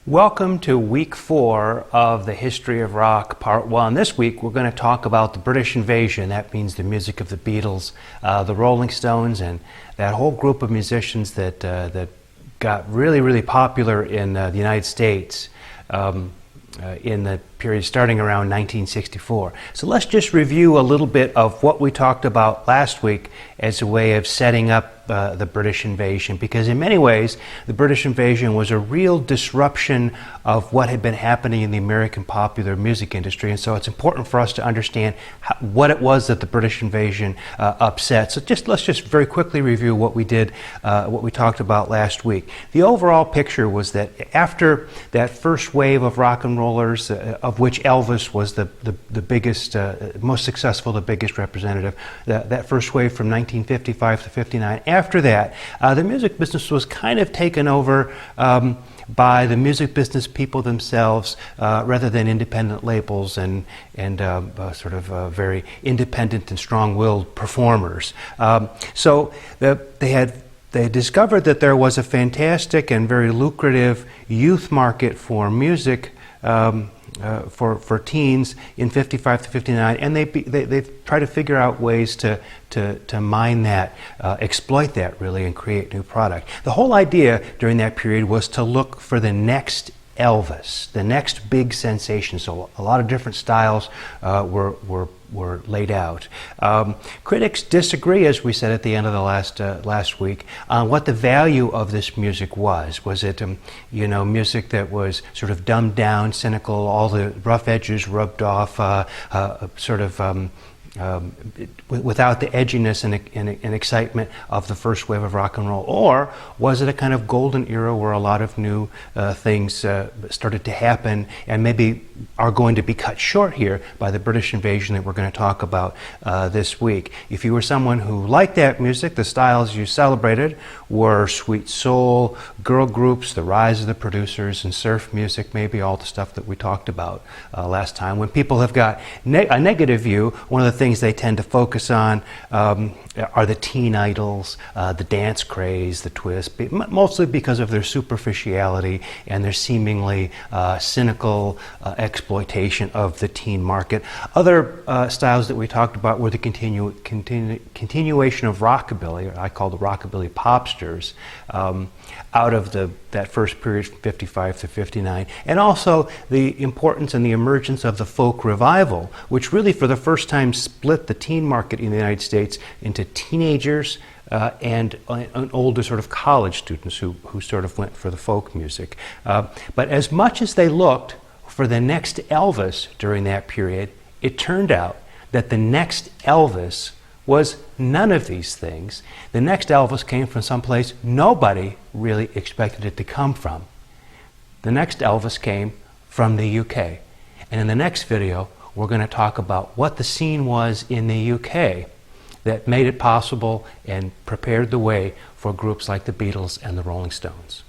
Welcome to week 4 of the History of Rock Part 1. This week we're going to talk about the British invasion. That means the music of the Beatles, the Rolling Stones, and that whole group of musicians that got really popular in the United States in the period starting around 1964. So let's just review a little bit of what we talked about last week as a way of setting up the British invasion, because in many ways the British invasion was a real disruption of what had been happening in the American popular music industry, and so it's important for us to understand what it was that the British invasion upset. So let's just very quickly review what we did, what we talked about last week. The overall picture was that after that first wave of rock and rollers, of which Elvis was the biggest, most successful, the biggest representative, that first wave from 1955 to 59, after that, the music business was kind of taken over by the music business people themselves, rather than independent labels and sort of very independent and strong-willed performers. So they had discovered that there was a fantastic and very lucrative youth market for music for teens in 55 to 59, and they try to figure out ways to mine that, exploit that really, and create new product. The whole idea during that period was to look for the next Elvis, the next big sensation. So a lot of different styles were laid out. Critics disagree, as we said at the end of the last week, on what the value of this music was. Was it, music that was sort of dumbed down, cynical, all the rough edges rubbed off, without the edginess and excitement of the first wave of rock and roll? Or was it a kind of golden era where a lot of new things started to happen and maybe are going to be cut short here by the British invasion that we're going to talk about this week? If you were someone who liked that music, the styles you celebrated were sweet soul, girl groups, the rise of the producers, and surf music, maybe all the stuff that we talked about last time. When people have got a negative view, one of the things they tend to focus on are the teen idols, the dance craze, the twist, mostly because of their superficiality and their seemingly cynical exploitation of the teen market. Other styles that we talked about were the continuation of rockabilly, or I call the rockabilly popsters, out of that first period from 55 to 59, and also the importance and the emergence of the folk revival, which really for the first time split the teen market in the United States into teenagers and older sort of college students who sort of went for the folk music. But as much as they looked for the next Elvis during that period, it turned out that the next Elvis was none of these things. The next Elvis came from someplace nobody really expected it to come from. The next Elvis came from the UK. And in the next video, we're going to talk about what the scene was in the UK that made it possible and prepared the way for groups like the Beatles and the Rolling Stones.